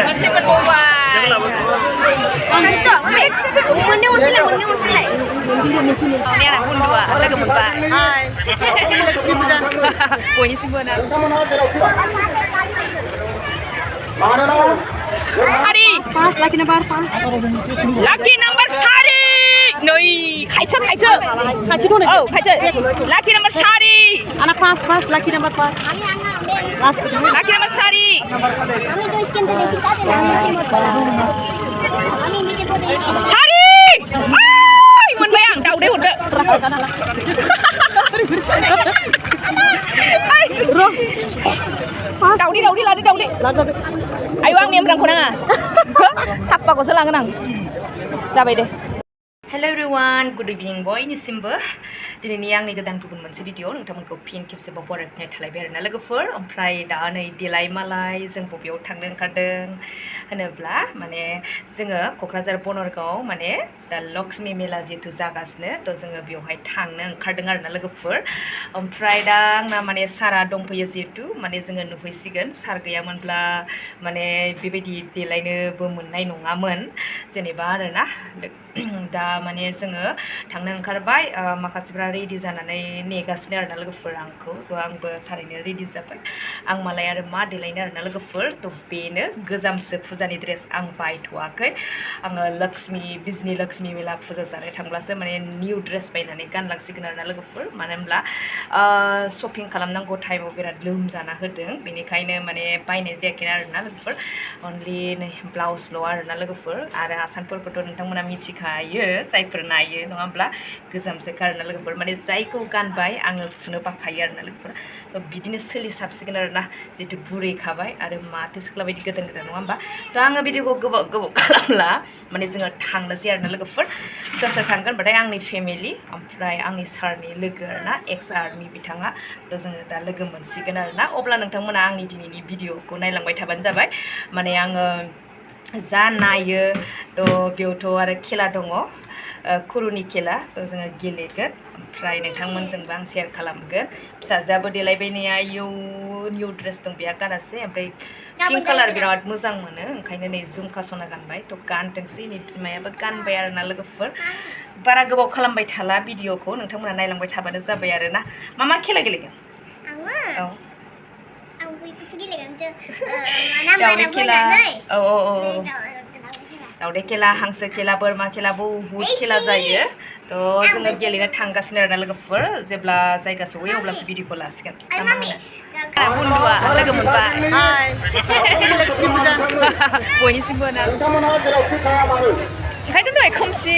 मोनसे मोनबावबाय मोननै अनसैलाय ने आंना बन्दुआ लोगो मोनबाय लाक्समि फुजा बयनिसिमबो ना Hari, pas laki number pas. Laki number sari. Noi, kaca. Oh, kaca. Laki number sari. Anak pas laki number pas. Pas. Laki number sari. Sari. Ay, menbayang. Tahu deh udah. Ay, bro. Daudi. Ayo ang membrang ko na nga. Sapa ko sa langan ang. Sabay deh. Hello everyone, good evening बयनिसिमबो दिनैनि आंनि गोदान गुबुन मोनसे video नोंथांमोनखौ फिन खेबसेबाव बरायनाय थालायबाय आरोना लोगोफोर ओमफ्राय दा नै देलाय मालाय जों बबेयाव थांनो ओंखारदों होनोब्ला माने जोङो क'क्राझार बनरगाव माने दा लाक्समि मेला जिहेतु जागासिनो थ' जोङो बेवहाय थांनो ओंखारदों आरोना लोगोफोर ओमफ्राय दा आंना माने सारा दंफैयो जिहेतु माने जोङो नुहैसिगोन सार गैयामोनब्ला माने बेबायदि देलायनोबो मोननाय नङामोन जेनेबा आरोना दा माने जोङो थांनो ओंखारबाय माखासेफ्रा रेडि जानानै नेगासिनो आरोना लोगोफोर आंखौ थ' आंबो थारैनो रेडि जाबाय आं मालाय आरो मा देलायनो आरोना लोगोफोर थ' बेनो गोजामसो फुजानि ड्रेस आं बायथ'वाखै आङो बिजनि लाक्समि मेला फुजा जानो थांब्लासो माने निउ ड्रेस बायनानै गानलांसिगोन आरोना लोगोफोर मानो होनब्ला शपिं खालामनांगौ टाइमाव बिराद लोमजाना होदों बेनिखायनो माने बायनाय जायाखै आरोना लोगोफोर अनलि नै ब्लाउसल' आरोना लोगोफोर आरो आसानफोरखौथ' नोंथांमोना मिथिखायो जायफोर नायो नङा होमब्ला गोजामसोखा आरोना लोगोफोर माने जायखौ गानबाय आङो फुनो बाखायो आरोना लोगोफोर बिदिनो सोलिसाबसिगोन आरोना जिहेतु बुरैखाबाय आरो माथो सिख्ला बायदि गोदान नङा होमबा थ' आङो भिडिअखौ गोबाव खालामला माने जोङो थांनोसै आरोना लोगोफोर सोर थांगोन होनबाथाय आंनि फेमिलि ओमफ्राय आंनि सारनि लोगो आरोना एक्स आर्मि बिथाङा थ' जोङो दा लोगो मोनसिगोन आरोना अब्ला नोंथांमोना आंनि दिनैनि भिडिअखौ नायलांबाय थाबानो जाबाय माने आङो जा नायो थ' बेयावथ' आरो खेला दङ खुरुनि खेला थ' जोङो गेलेगोन ओमफ्राय नोंथांमोनजोंबो आं शेयार खालामगोन फिसाजोआबो देलायबाय नै आयौ निउ ड्रेस दं बेहा गानासै ओमफ्राय पिंक कालार बिराद मोजां मोनो ओंखायनो नै झुमखा सना गानबाय थ' गानथोंसै नै बिमायाबो गानबाय आरोना लोगोफोर बारा गोबाव खालामबाय थाला भिडिअखौ नोंथांमोना नायलांबाय थाबानो जाबाय आरोना मा खेला गेलेगोन औ दावदै खेला औ दावदै खेला हांसो खेला बोरमा खेला बहुद खेला जायो थ' जोङो गेलेनो थांगासिनो आरोना लोगोफोर जेब्ला जायगा सहैयो अब्लासो भिडिअखौ लासिगोन बन्दुआ लोगो मोनबाय लाक्समि फुजा बयनिसिमबो ना ओंखायनोथ' दहाय खोमसि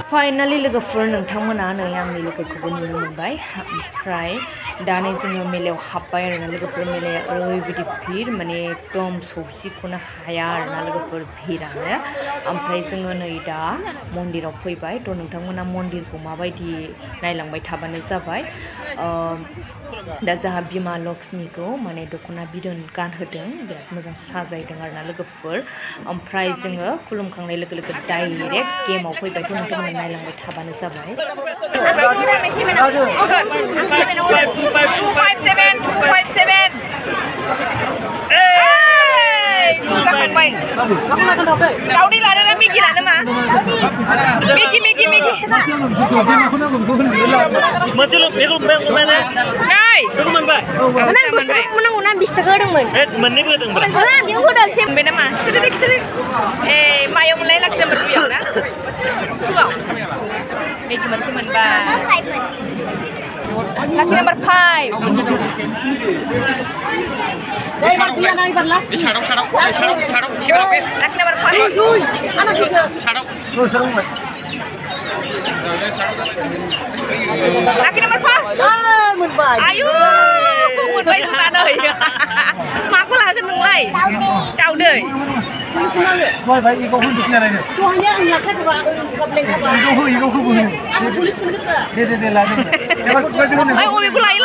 फाइनालि लोगोफोर नोंथांमोना नै आंनि लोगोखौबो नुनो मोनबाय ओमफ्राय दा नै जोङो मेलायाव हाबबाय आरोना लोगोफोर मेलाया ओरैबायदि भिर माने एकदम सौसिख'नो हाया आरोना लोगोफोर भिरानो ओमफ्राय जोङो नै दा मन्दिराव फैबाय थ' नोंथांमोना मन्दिरखौ माबायदि नायलांबाय थाबानो जाबाय दा जोंहा बिमा लक्ष्मीखौ माने दख'ना बिदन गानहोदों बिराद मोजां साजायदों आरोना लोगोफोर ओमफ्राय जोङो खुलुमखांनाय लोगो लोगो डाइरेक्ट गेमाव फैबायथ' नोंथांमोना नायलांबाय थाबानो जाबाय 257 जाखांबाय दावदै लादों ना मेगि लादों मा मेगि मोनसेल' बेखौ मोनबाय नै बेखौ मोनबाय मोननाय बुस्थु मोननांगौ ना 20 थाखा होदोंमोन मोननैबो होदोंमोन बेयाव होदों सेम मोनबाय नामा खिथादो ए मायाव मोनलाय लाखि नाम्बार 2 आव ना 2 आव मेगि मोनसे मोनबाय लाखि नाम्बार 5 लाखि नाम्बार 5 लाखि नाम्बार 5 मोनबाय आयु मोनबाय होननानै माखौ लागोन नोंलाय दावदै Why by you go home this night? So I am not talking about you go home. They like it. I only go like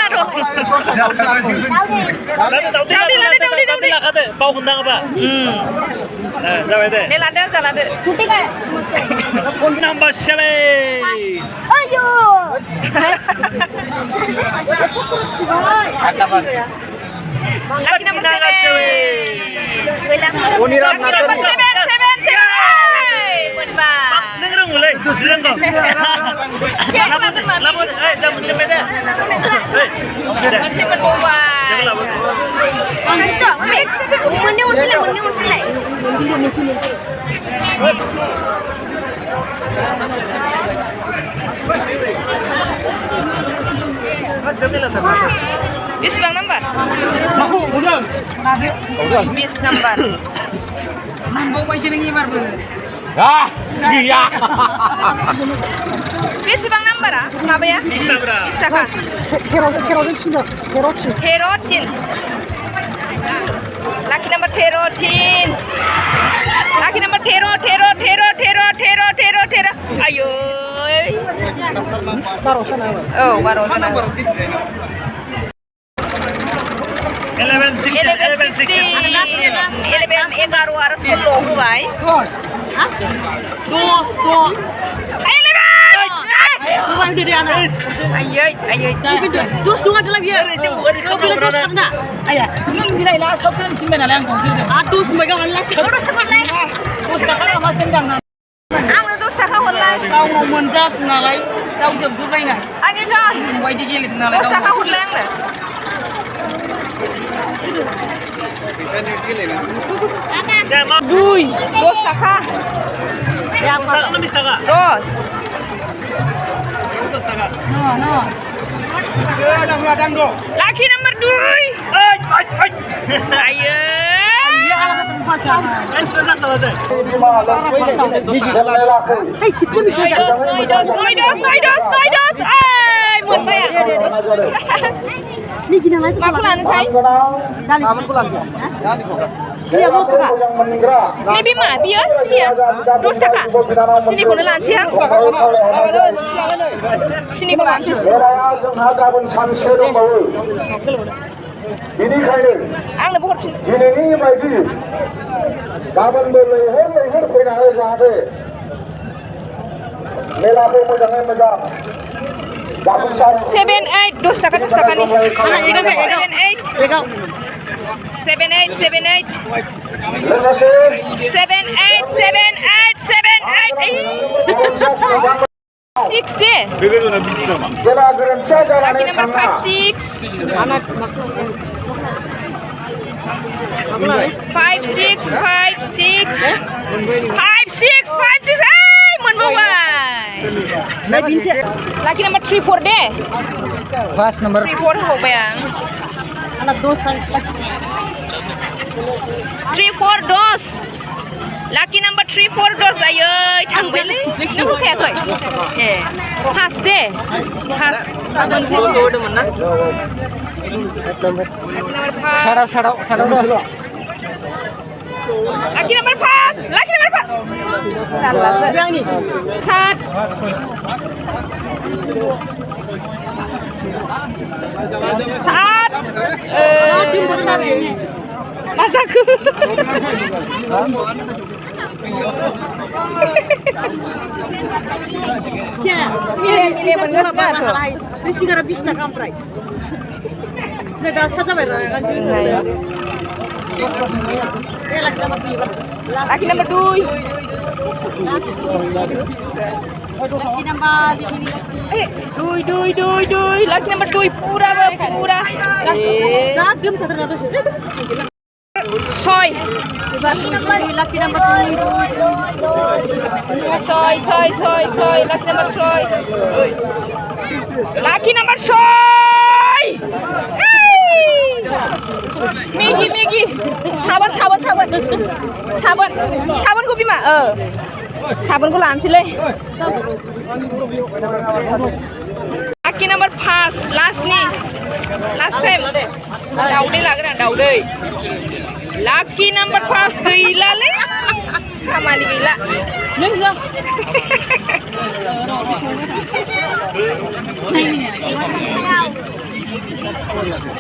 that. Bau hundang apa? Jawab deh. Nelada jalada. Number 7. Ayo. Lucky number 7. Uniram Lucky number 7. Menbang. Nengrang mulai. Nengrang kau. Lapor. Jam cepet deh. Masih menbang. Stop. Mundur unsilai. Bis bang number? Bis number. Mampu baca lagi baru. Iya. Bis bang number ah? Apa ya? Bis number. Bis taka. Kerotin. Lucky number kerotin. Lucky number tero. Ayo. Barusan apa? Oh, barusan. 11 11 harus logo bay. Dos. Bukan dari anak. Ayo. Dos adalah biar. Kau bilang dos kena. Ayah, memang bila ilah sofian cuma nak yang kongsi tu. Aduh, sebagai orang lelaki. Dos tak lagi. Dos tak ada masih dah. Ang dos tak online. Kau mau menjat nalai. Kau jemput lagi nak. Ani John. Buat dia gilir nalai. Dos tak online le. Dui. Dos tak. Yang mana bis taka? Dos. No. Lucky number 2. Ayo. Dia alat tempat sama. Hey, kita ni juga. Noidos. Ay, mun ba ya? Ni gina lagi. Makulan kai? Dali. Siya dos taka. Maybe ma bias ya. Dos taka. Sini ko lan siang. Sini ko lan sis. Ang lebih kurang. Ini bagi kapan berlehar pindah sahaja. Melaku mudah. 7-8 dos taka ni. Anak jaga 7-8. 7-8. 60. Lucky number 56. 56. Ay, menbawai. Lucky number 34 deh. Pas nomor 34 ho bayang. anak dos. 34 dos. Lucky number 34 dos. Ayo, thang beli. Nunggu kayak koi. Has deh. Has. Lucky number 5. Sarau dos. Lucky number 5. Salah. Yang ni. Sat. Saat. Masaku. Milih mengesah tu. Ini segera bisa kam price. Dah saja berada kan. Laki number 2. Laki number Dui. Laki number 2. Pura. Jadum tak terlalu sih. Soy. Laki number 2. Soy. Laki number soy. Laki number soy. Megi. Sabun ko bima. Sabun ko lansile. Lucky number 5. Last time. Daudai lagi na daudai. Lucky number 5 gila le. Kamali gila. Nengah.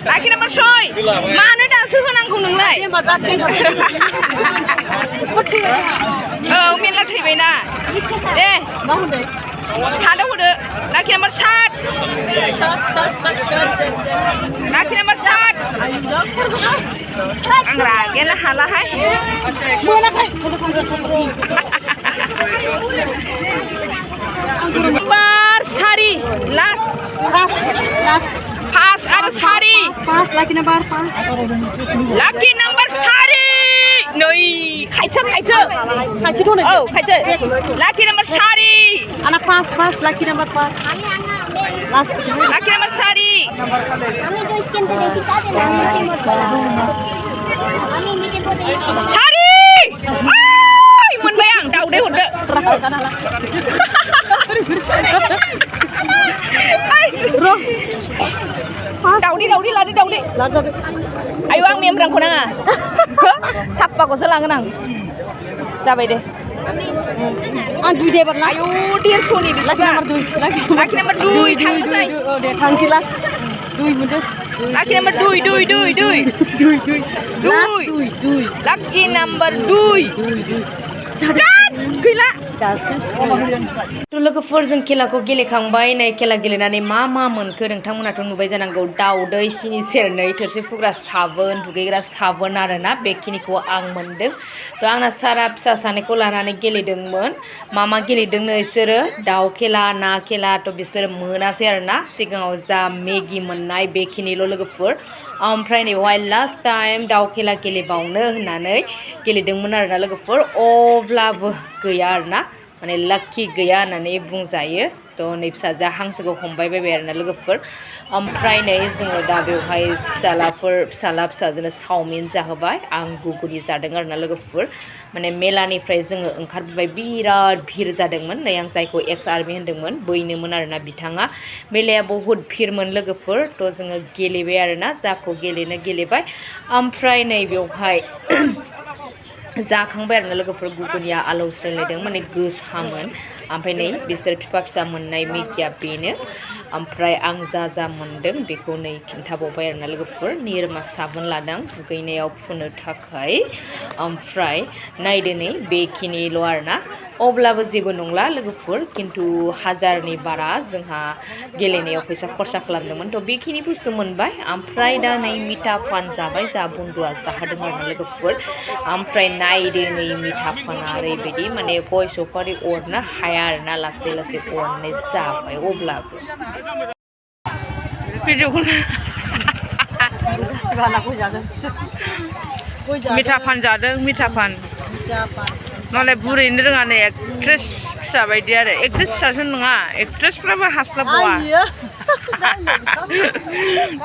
Lucky number soy. Mana dah suka nangkung nunglai. Min la thei bai na. Eh. सादाव होदो लाखि number 7 लाखि number 7 आं रागेला हालाहाय number 4 last pass आरो 4 लाखि number 5 नै खायसो औ खायसो लाखि नाम्बार 4 आना 5 लाखि नाम्बार 5 लाखि नाम्बार 4 আমি তো স্ক্যানটা দেখি তাতে না আমি মত আমি মিটে পড়ে सारि ओइ मोनबाय आं दाउदै हरदो दाउदै लादो आयौ आं मेमब्रांखौ नाङा साप्पाखौसो लांगोन आं जाबाय दे आं 2 दे बारला आयौ 150नि बेसेबां लाखि नाम्बार 2 थांनोसै दे थांसै लास्ट 2 मोनदो लाखि नाम्बार 2 लाखि नाम्बार 2 गैला लोगोफोरजों खेलाखौ गेलेखांबाय नै खेला गेलेनानै मा मोनखो नोंथांमोनाथ' नुबाय जानांगौ दाउदै सिनि सेरनै थोरसि फुग्रा साबोन दुगैग्रा साबोन आरोना बेखिनिखौ आं मोनदों थ' आंना सारा फिसा सानैखौ लानानै गेलेदोंमोन मा गेलेदोंनो बिसोरो दाउ खेला ना खेला थ' बिसोरो मोनासै आरोना सिगाङाव जा मेगि मोननाय बेखिनिल' लोगोफोर ओमफ्राय नै बेवहाय लास्ट टाइम दाउ खेला गेलेबावनो होननानै गेलेदोंमोन आरोना लोगोफोर अब्लाबो गैया आरोना माने लाखि गैया होननानै बुंजायो थ' नै फिसाजोआ हांसोखौ हमबाय बायबाय आरोना लोगोफोर ओमफ्राय नै जोङो दा बेवहाय फिसाजोनो चावमिन जाहोबाय आं गुगुनि जादों आरोना लोगोफोर माने मेलानिफ्राय जोङो ओंखारबोबाय बिराद भिर जादोंमोन नै आं जायखौ एक्स आर्मि होनदोंमोन बैनोमोन आरोना बिथाङा मेलाया बहुद भिरमोन लोगोफोर थ' जोङो गेलेबाय आरोना जाखौ गेलेबाय ओमफ्राय नै बेवहाय जाखांबाय आरोना लोगोफोर गुगुनिया आलौ स्रायलायदों माने गोसामोन ओमफ्राय नै बिसोर फिसा मोननाय मेगिया बेनो ओमफ्राय आं जा मोनदों बेखौ नै खिन्थाबावबाय आरोना लोगोफोर निरमा साबोन लादों दुगैनायाव फुनो थाखाय ओमफ्राय नायदो नै बेखिनिल' आरोना अब्लाबो जेबो नंला लोगोफोर खिन्थु 1000नि बारा जोंहा गेलेनायाव फैसा खरसा खालामदोंमोन थ' बेखिनि बुस्थु मोनबाय ओमफ्राय दा नै मिथा फान जाबाय जा बन्दुआ जाहोदों आरोना लोगोफोर ओमफ्राय नायदो नै मिथा फाना ओरैबायदि माने गय सफारि अरनो हाया आरोना लासै अरनाय जाबाय अब्लाबो भिडिअखौ मिथा फान जादों मिथा फान नालाय बुरैनो रोङा नै एक्ट्रेस फिसा बायदि आरो एक्ट्रेस फिसासो नङा एक्ट्रेसफ्राबो हास्लाबबावा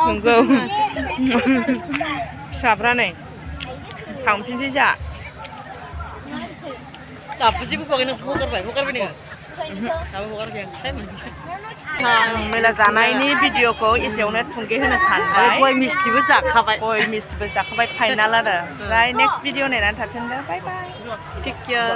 नंगौ फिसाफ्रा नै थांफिनसै जा दाबो जेबो बागै नों हगारबाय नोङो मेला जानायनि भिडिअखौ एसेयावनो थुंगे होनो सानबाय गय मिस्टिबो जाखाबाय फाइनाल आरो ओमफ्राय नेक्स्ट भिडिअ नायनानै थाफिनदो बाय बाय टेक केयार